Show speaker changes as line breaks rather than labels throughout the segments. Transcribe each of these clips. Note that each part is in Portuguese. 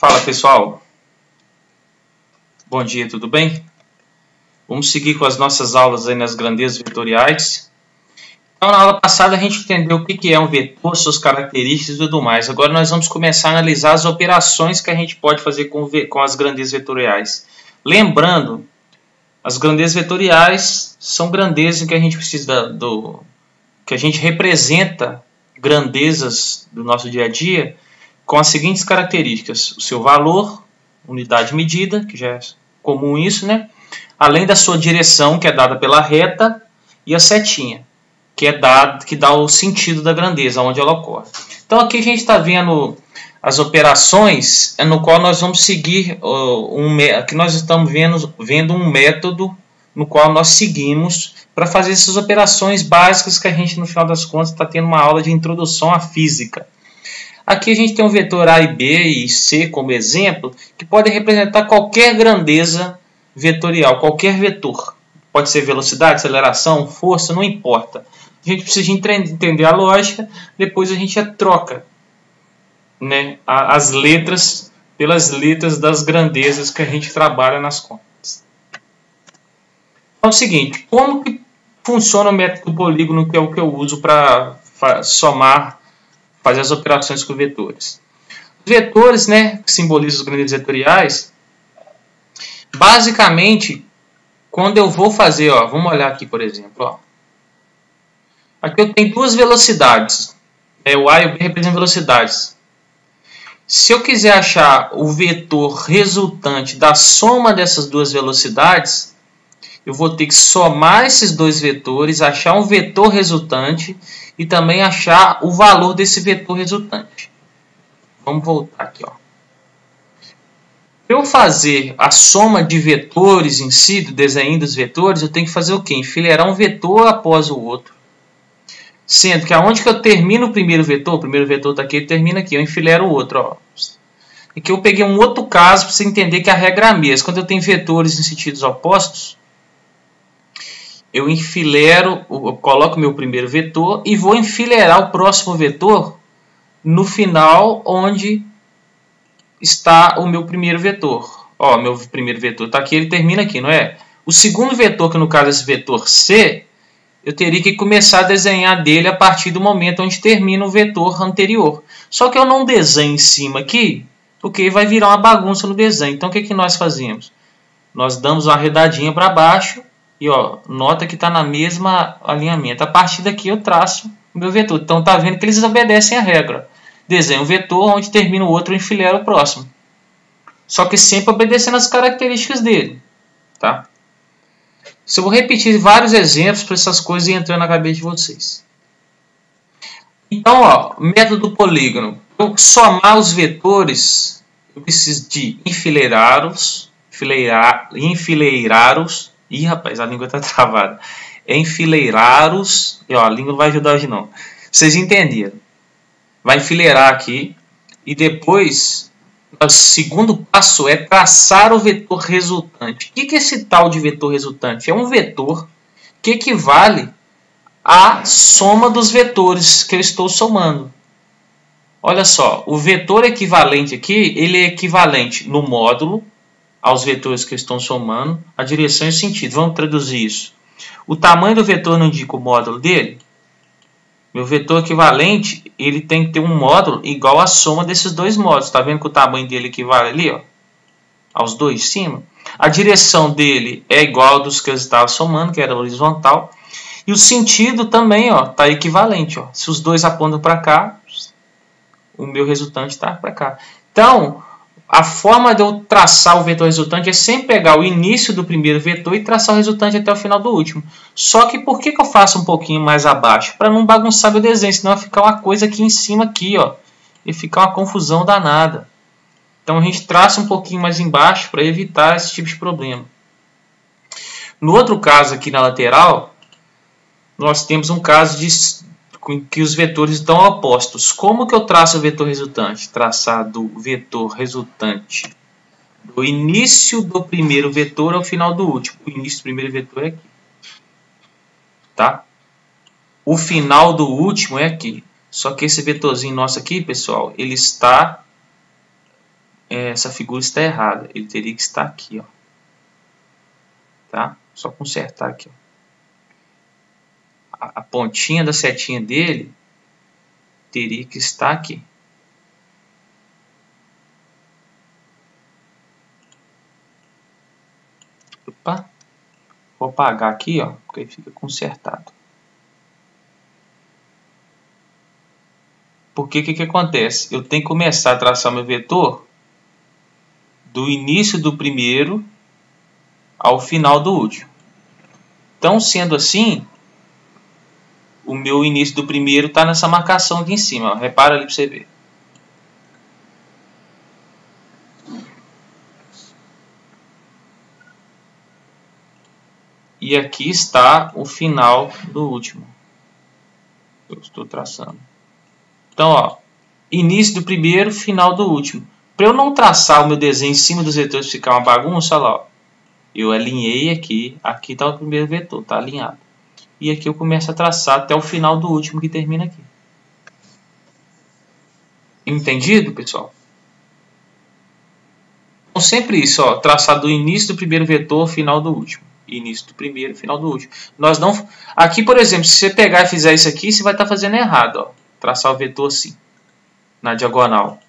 Fala pessoal, bom dia, tudo bem? Vamos seguir com as nossas aulas aí nas grandezas vetoriais. Então na aula passada a gente entendeu o que é um vetor, suas características e tudo mais. Agora nós vamos começar a analisar as operações que a gente pode fazer com as grandezas vetoriais. Lembrando, as grandezas vetoriais são grandezas em que a gente precisa que a gente representa grandezas do nosso dia a dia com as seguintes características: o seu valor, unidade de medida, que já é comum isso, né? Além da sua direção, que é dada pela reta, e a setinha, que dá o sentido da grandeza, onde ela ocorre. Então aqui a gente está vendo as operações no qual nós vamos seguir, aqui nós estamos vendo um método no qual nós seguimos para fazer essas operações básicas que a gente, no final das contas, está tendo uma aula de introdução à física. Aqui a gente tem um vetor A e B e C como exemplo, que podem representar qualquer grandeza vetorial, qualquer vetor. Pode ser velocidade, aceleração, força, não importa. A gente precisa entender a lógica, depois a gente troca, né, as letras pelas letras das grandezas que a gente trabalha nas contas. Então é o seguinte, como que funciona o método do polígono, que é o que eu uso para fazer as operações com vetores? Os vetores, né, que simbolizam as grandezas vetoriais, basicamente, quando eu vou fazer, vamos olhar aqui, por exemplo, aqui eu tenho duas velocidades, o A e o B representam velocidades. Se eu quiser achar o vetor resultante da soma dessas duas velocidades, eu vou ter que somar esses dois vetores, achar um vetor resultante e também achar o valor desse vetor resultante. Vamos voltar aqui. Para eu fazer a soma de vetores em si, do desenho dos vetores, eu tenho que fazer o quê? Enfileirar um vetor após o outro. Sendo que aonde que eu termino o primeiro vetor está aqui, ele termina aqui, eu enfileiro o outro. Aqui eu peguei um outro caso para você entender que a regra é a mesma. Quando eu tenho vetores em sentidos opostos, eu coloco o meu primeiro vetor e vou enfileirar o próximo vetor no final onde está o meu primeiro vetor. Meu primeiro vetor está aqui, ele termina aqui, não é? O segundo vetor, que no caso é esse vetor C, eu teria que começar a desenhar dele a partir do momento onde termina o vetor anterior. Só que eu não desenho em cima aqui, porque vai virar uma bagunça no desenho. Então o que nós fazemos? Nós damos uma arredadinha para baixo e nota que está na mesma alinhamento. A partir daqui eu traço o meu vetor. Então está vendo que eles obedecem a regra. Desenho um vetor, onde termina o outro, eu enfileiro o próximo. Só que sempre obedecendo as características dele. Tá? Eu vou repetir vários exemplos para essas coisas entrando na cabeça de vocês. Então, método do polígono. Para eu somar os vetores, eu preciso de enfileirá-los. Ih, rapaz, a língua está travada. Enfileirá-los. A língua não vai ajudar hoje não. Vocês entenderam. Vai enfileirar aqui. E depois, o segundo passo é traçar o vetor resultante. O que é esse tal de vetor resultante? É um vetor que equivale à soma dos vetores que eu estou somando. Olha só, o vetor equivalente aqui, ele é equivalente no módulo aos vetores que estão somando, a direção e o sentido. Vamos traduzir isso. O tamanho do vetor não indica o módulo dele? Meu vetor equivalente, ele tem que ter um módulo igual à soma desses dois módulos. Está vendo que o tamanho dele equivale ali, aos dois de cima? A direção dele é igual ao dos que eu estava somando, que era horizontal. E o sentido também está equivalente. Se os dois apontam para cá, o meu resultante está para cá. Então, a forma de eu traçar o vetor resultante é sempre pegar o início do primeiro vetor e traçar o resultante até o final do último. Só que por que eu faço um pouquinho mais abaixo? Para não bagunçar meu desenho, senão vai ficar uma coisa aqui em cima, e ficar uma confusão danada. Então a gente traça um pouquinho mais embaixo para evitar esse tipo de problema. No outro caso aqui na lateral, nós temos um caso em que os vetores estão opostos. Como que eu traço o vetor resultante? Traçar do vetor resultante do início do primeiro vetor ao final do último. O início do primeiro vetor é aqui. Tá? O final do último é aqui. Só que esse vetorzinho nosso aqui, pessoal, ele está essa figura está errada. Ele teria que estar aqui, ó. Tá? Só consertar aqui, ó. A pontinha da setinha dele teria que estar aqui. Opa. Vou apagar aqui, ó, porque aí fica consertado. Porque o que acontece? Eu tenho que começar a traçar meu vetor do início do primeiro ao final do último. Então, sendo assim, o meu início do primeiro está nessa marcação aqui em cima. Ó. Repara ali para você ver. E aqui está o final do último. Eu estou traçando. Então, ó, início do primeiro, final do último. Para eu não traçar o meu desenho em cima dos vetores ficar uma bagunça, olha lá, ó. Eu alinhei aqui. Aqui está o primeiro vetor, está alinhado. E aqui eu começo a traçar até o final do último que termina aqui. Entendido, pessoal? Então, sempre isso, ó, traçar do início do primeiro vetor, final do último. Início do primeiro, final do último. Nós não... Aqui, por exemplo, se você pegar e fizer isso aqui, você vai estar fazendo errado, ó. Traçar o vetor assim, na diagonal.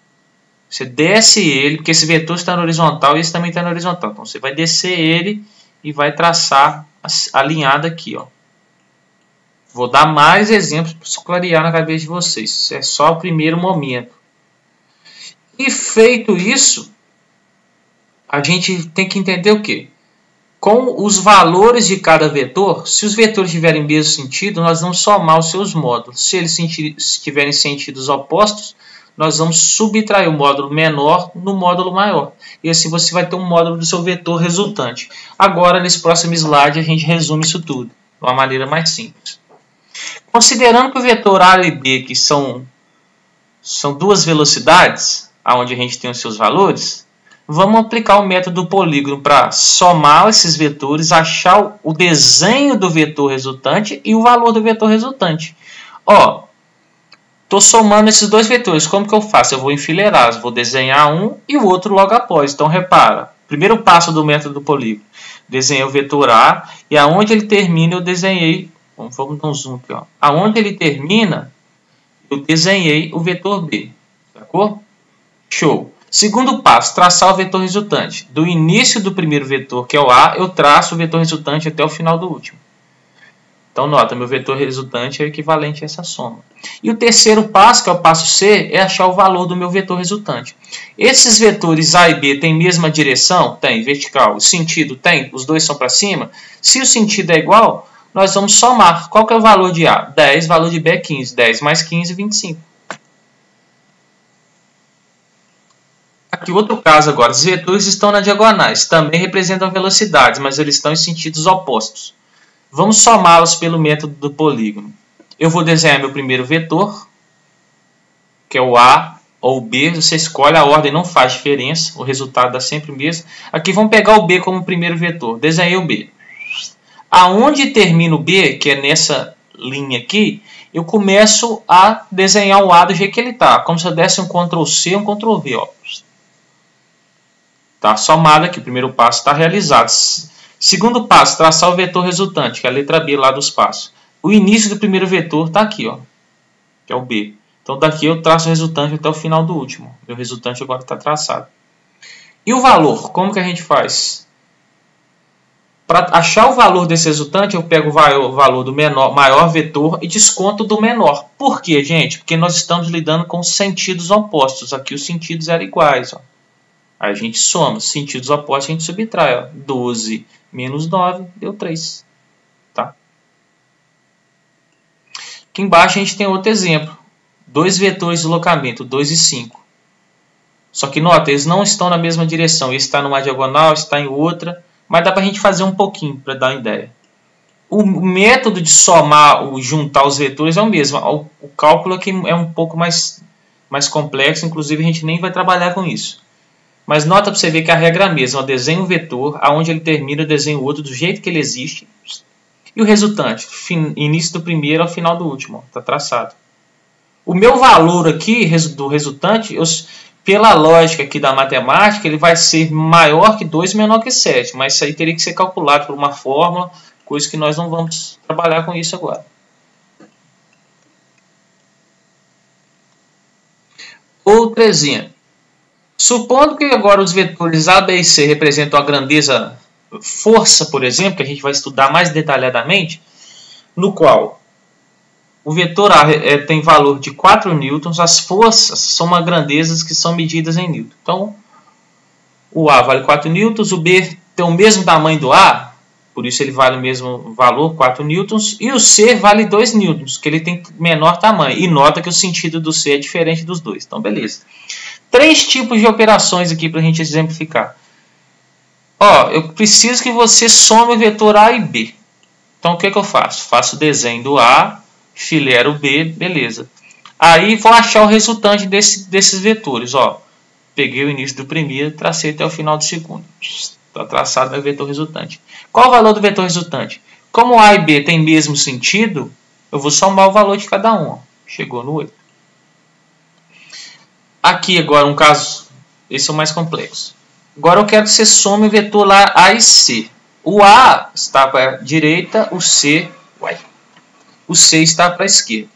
Você desce ele, porque esse vetor está na horizontal e esse também está na horizontal. Então, você vai descer ele e vai traçar alinhado aqui, ó. Vou dar mais exemplos para clarear na cabeça de vocês. Isso é só o primeiro momento. E feito isso, a gente tem que entender o quê? Com os valores de cada vetor, se os vetores tiverem o mesmo sentido, nós vamos somar os seus módulos. Se eles tiverem sentidos opostos, nós vamos subtrair o módulo menor no módulo maior. E assim você vai ter um módulo do seu vetor resultante. Agora, nesse próximo slide, a gente resume isso tudo de uma maneira mais simples. Considerando que o vetor A e B aqui são duas velocidades, onde a gente tem os seus valores, vamos aplicar o método do polígono para somar esses vetores, achar o desenho do vetor resultante e o valor do vetor resultante. Ó, estou somando esses dois vetores. Como que eu faço? Eu vou enfileirar, vou desenhar um e o outro logo após. Então, repara, primeiro passo do método do polígono. Desenhei o vetor A e aonde ele termina eu desenhei, vamos dar um zoom aqui, ó. Aonde ele termina, eu desenhei o vetor B. Sacou? Show! Segundo passo, traçar o vetor resultante. Do início do primeiro vetor, que é o A, eu traço o vetor resultante até o final do último. Então, nota, meu vetor resultante é equivalente a essa soma. E o terceiro passo, que é o passo C, é achar o valor do meu vetor resultante. Esses vetores A e B têm mesma direção? Tem. Vertical. O sentido? Tem. Os dois são para cima? Se o sentido é igual, nós vamos somar. Qual que é o valor de A? 10. Valor de B é 15. 10 mais 15, 25. Aqui outro caso agora, os vetores estão na diagonais, também representam velocidades, mas eles estão em sentidos opostos. Vamos somá-los pelo método do polígono. Eu vou desenhar meu primeiro vetor, que é o A ou o B, você escolhe a ordem, não faz diferença, o resultado dá sempre o mesmo. Aqui vamos pegar o B como primeiro vetor, desenhei o B. Aonde termina o B, que é nessa linha aqui, eu começo a desenhar o A do jeito que ele está, como se eu desse um Ctrl C e um Ctrl V, ó. Tá somado aqui, o primeiro passo está realizado. Segundo passo, traçar o vetor resultante, que é a letra B lá dos passos. O início do primeiro vetor está aqui, ó, que é o B. Então daqui eu traço o resultante até o final do último. Meu resultante agora está traçado. E o valor, como que a gente faz? Para achar o valor desse resultante, eu pego o valor do maior vetor e desconto do menor. Por quê, gente? Porque nós estamos lidando com sentidos opostos. Aqui os sentidos eram iguais, ó. Aí a gente soma, sentidos opostos a gente subtrai, ó. 12 menos 9 deu 3. Tá? Aqui embaixo a gente tem outro exemplo. Dois vetores de deslocamento, 2 e 5. Só que nota, eles não estão na mesma direção. Esse está numa diagonal, esse está em outra. Mas dá para a gente fazer um pouquinho para dar uma ideia. O método de somar ou juntar os vetores é o mesmo. O cálculo aqui é um pouco mais complexo, inclusive a gente nem vai trabalhar com isso. Mas nota para você ver que a regra é a mesma. Eu desenho um vetor, aonde ele termina, eu desenho o outro do jeito que ele existe. E o resultante? Início do primeiro ao final do último. Está traçado. O meu valor aqui do resultante, pela lógica aqui da matemática, ele vai ser maior que 2 menor que 7. Mas isso aí teria que ser calculado por uma fórmula, coisa que nós não vamos trabalhar com isso agora. Outro exemplo. Supondo que agora os vetores A, B e C representam a grandeza força, por exemplo, que a gente vai estudar mais detalhadamente, no qual o vetor A tem valor de 4 newtons, as forças são uma grandezas que são medidas em newton. Então, o A vale 4 newtons, o B tem o mesmo tamanho do A, por isso ele vale o mesmo valor, 4 newtons, e o C vale 2 newtons, que ele tem menor tamanho. E nota que o sentido do C é diferente dos dois. Então, beleza. 3 tipos de operações aqui para a gente exemplificar. Ó, eu preciso que você some o vetor A e B. Então, o que eu faço? Faço o desenho do A, filero o B, beleza. Aí, vou achar o resultante desses vetores. Ó, peguei o início do primeiro, tracei até o final do segundo. Está traçado meu vetor resultante. Qual o valor do vetor resultante? Como A e B têm mesmo sentido, eu vou somar o valor de cada um. Ó. Chegou no 8. Aqui agora um caso, esse é o mais complexo. Agora eu quero que você some o vetor lá A e C. O A está para a direita, o C está para a esquerda.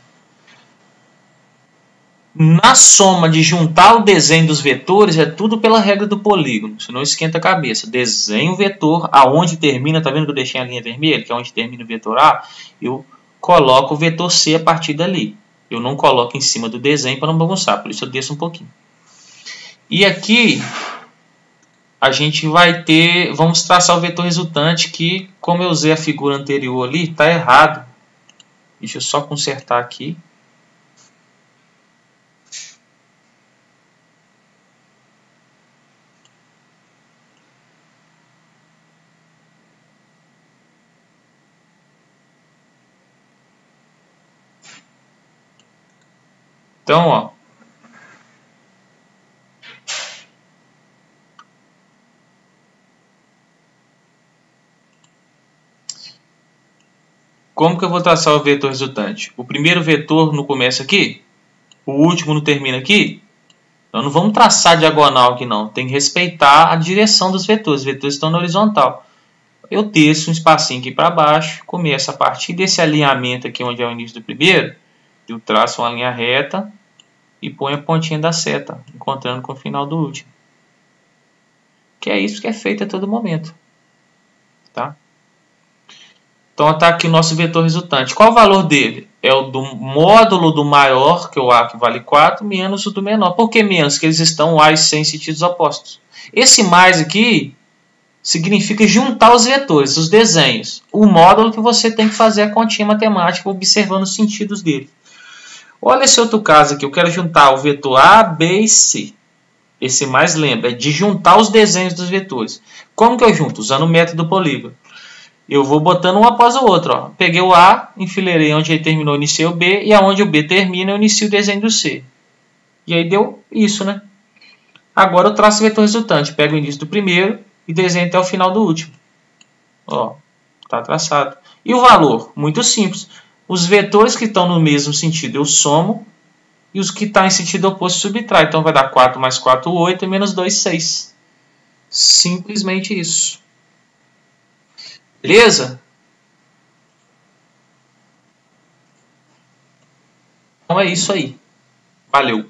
Na soma de juntar o desenho dos vetores, é tudo pela regra do polígono. Você não esquenta a cabeça. Desenho o vetor aonde termina, tá vendo que eu deixei a linha vermelha, que é onde termina o vetor A? Eu coloco o vetor C a partir dali. Eu não coloco em cima do desenho para não bagunçar, por isso eu desço um pouquinho. E aqui a gente vai ter, vamos traçar o vetor resultante que, como eu usei a figura anterior ali, está errado. Deixa eu só consertar aqui. Então, ó, como que eu vou traçar o vetor resultante? O primeiro vetor não começa aqui? O último não termina aqui? Então, não vamos traçar diagonal aqui não. Tem que respeitar a direção dos vetores. Os vetores estão na horizontal. Eu desço um espacinho aqui para baixo. Começo a partir desse alinhamento aqui, onde é o início do primeiro. Eu traço uma linha reta e ponho a pontinha da seta, encontrando com o final do último. Que é isso que é feito a todo momento. Tá? Então, está aqui o nosso vetor resultante. Qual o valor dele? É o do módulo do maior, que é o A, que vale 4, menos o do menor. Por que menos? Porque eles estão A e C em sentidos opostos. Esse mais aqui significa juntar os vetores, os desenhos. O módulo que você tem que fazer a continha matemática, observando os sentidos dele. Olha esse outro caso aqui. Eu quero juntar o vetor A, B e C. Esse mais lembra, é de juntar os desenhos dos vetores. Como que eu junto? Usando o método polígono. Eu vou botando um após o outro. Ó. Peguei o A, enfileirei onde ele terminou, iniciei o B, e aonde o B termina, eu inicio o desenho do C. E aí deu isso, né? Agora eu traço o vetor resultante. Pego o início do primeiro e desenho até o final do último. Ó, tá traçado. E o valor? Muito simples. Os vetores que estão no mesmo sentido eu somo, e os que estão em sentido oposto subtrai. Então vai dar 4 mais 4, 8, e menos 2, 6. Simplesmente isso. Beleza? Então é isso aí. Valeu!